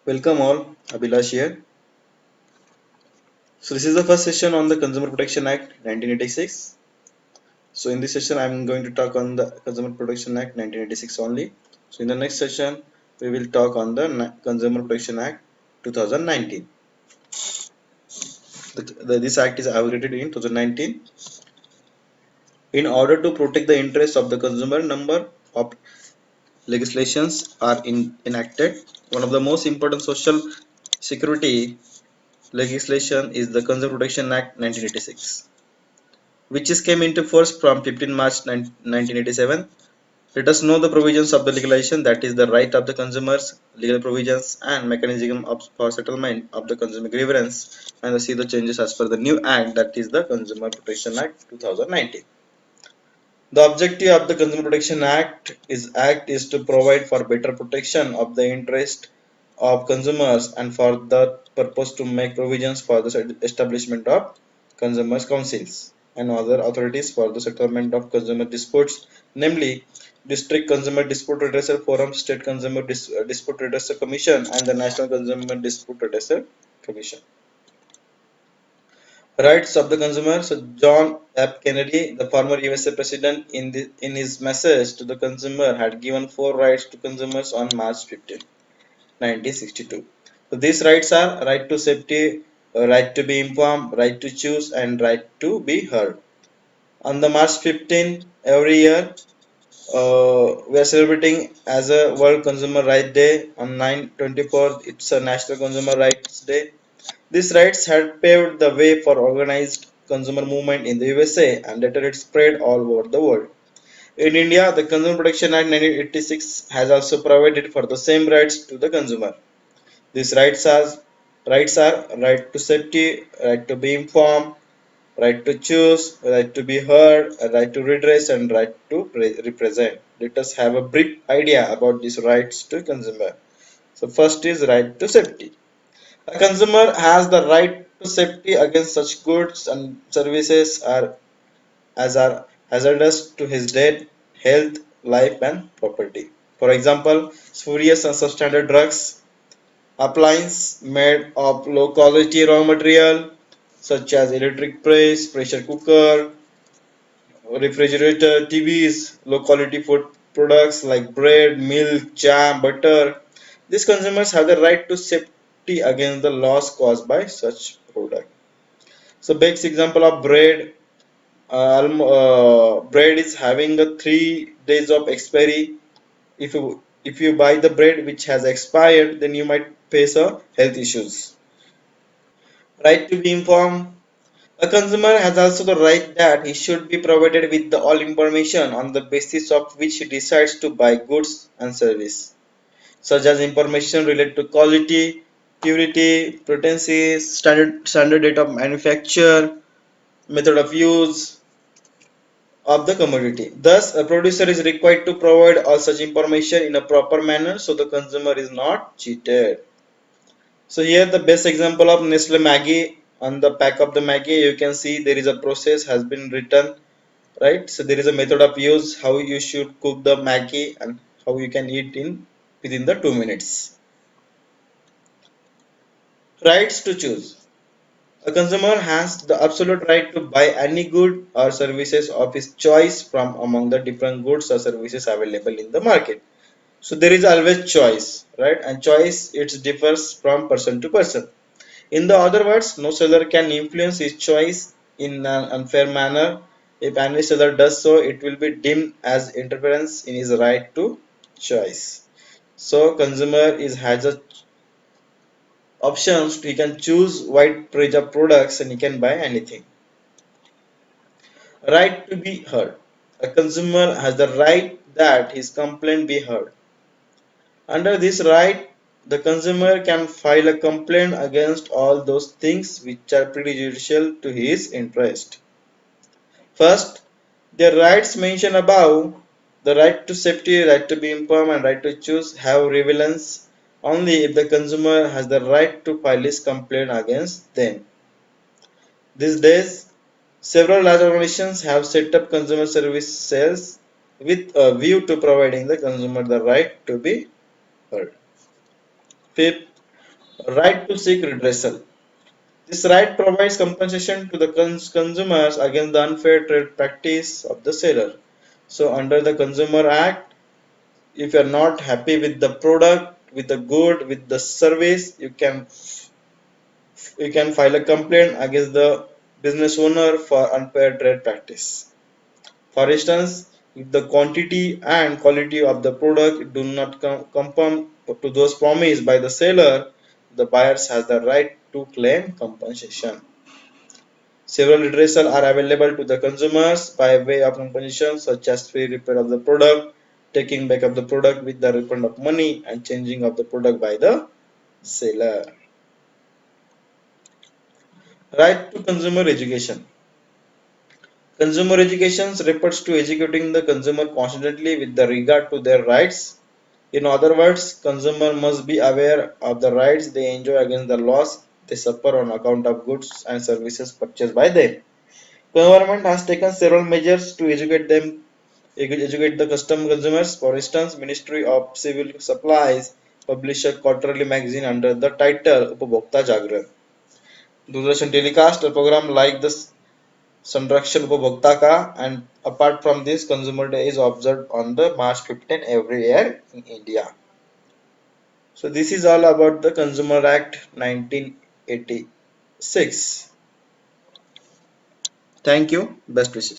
Welcome all, Abhilash here. So this is the first session on the Consumer Protection Act 1986. So in this session I'm going to talk on the Consumer Protection Act 1986 only. So in the next session we will talk on the Consumer Protection Act 2019. This act is abrogated in 2019. In order to protect the interests of the consumer, number of legislations are enacted. One of the most important social security legislation is the Consumer Protection Act 1986. Which is came into force from 15 March 1987. Let us know the provisions of the legislation, that is the right of the consumers, legal provisions and mechanism for settlement of the consumer grievance, and see the changes as per the new act, that is the Consumer Protection Act 2019. The objective of the Consumer Protection Act is to provide for better protection of the interest of consumers and for the purpose to make provisions for the establishment of consumers councils and other authorities for the settlement of consumer disputes, namely District Consumer Dispute Redressal Forum, State Consumer Dispute Redressal Commission and the National Consumer Dispute Redressal Commission. Rights of the consumer. So John F. Kennedy, the former USA president, in his message to the consumer, had given 4 rights to consumers on March 15, 1962. So these rights are right to safety, right to be informed, right to choose, and right to be heard. On the March 15 every year, we are celebrating as a World Consumer Right Day. On 9/24, it's a National Consumer Rights Day. These rights had paved the way for organized consumer movement in the USA and later it spread all over the world. In India, the Consumer Protection Act 1986 has also provided for the same rights to the consumer. These rights are right to safety, right to be informed, right to choose, right to be heard, right to redress, and right to represent. Let us have a brief idea about these rights to consumer. So first is right to safety. A consumer has the right to safety against such goods and services as are hazardous to his death, health, life, and property. For example, spurious and substandard drugs, appliances made of low quality raw material such as electric press, pressure cooker, refrigerator, TVs, low quality food products like bread, milk, jam, butter. These consumers have the right to safety against the loss caused by such product. So, best example of bread. Bread is having a 3 days of expiry. If you buy the bread which has expired, then you might face a health issues. Right to be informed. A consumer has also the right that he should be provided with the all information on the basis of which he decides to buy goods and service, such as information related to quality, purity, potency, standard date of manufacture, method of use of the commodity. Thus, a producer is required to provide all such information in a proper manner so the consumer is not cheated. So here the best example of Nestle Maggi. On the pack of the Maggi you can see there is a process has been written, right? So there is a method of use how you should cook the Maggi and how you can eat in within the 2 minutes. Rights to choose. A consumer has the absolute right to buy any good or services of his choice from among the different goods or services available in the market. So there is always choice, right? And choice it differs from person to person. In the other words, no seller can influence his choice in an unfair manner. If any seller does so, it will be deemed as interference in his right to choice. So consumer is has a options. He can choose wide range of products and he can buy anything. Right to be heard. A consumer has the right that his complaint be heard. Under this right, the consumer can file a complaint against all those things which are prejudicial to his interest. First, the rights mentioned above, the right to safety, right to be informed, and right to choose have relevance only if the consumer has the right to file his complaint against them. These days, several large organizations have set up consumer service cells with a view to providing the consumer the right to be heard. Fifth, Right to seek redressal. This right provides compensation to the consumers against the unfair trade practice of the seller. So, under the Consumer Act, if you are not happy with the product, with the good, with the service, you can file a complaint against the business owner for unfair trade practice. For instance, if the quantity and quality of the product do not conform to those promised by the seller, the buyers has the right to claim compensation. Several redressals are available to the consumers by way of compensation such as free repair of the product, taking back of the product with the refund of money, and changing of the product by the seller. Right to consumer education. Consumer education refers to educating the consumer constantly with the regard to their rights. In other words, consumer must be aware of the rights they enjoy against the loss they suffer on account of goods and services purchased by them. Government has taken several measures to educate the custom consumers. For instance, Ministry of Civil Supplies published a quarterly magazine under the title Upabhokta Jagran. Doordarshan telecast a program like the Sanrakshan Upabhokta Ka, and apart from this, Consumer Day is observed on the March 15 every year in India. So this is all about the Consumer Act 1986. Thank you. Best wishes.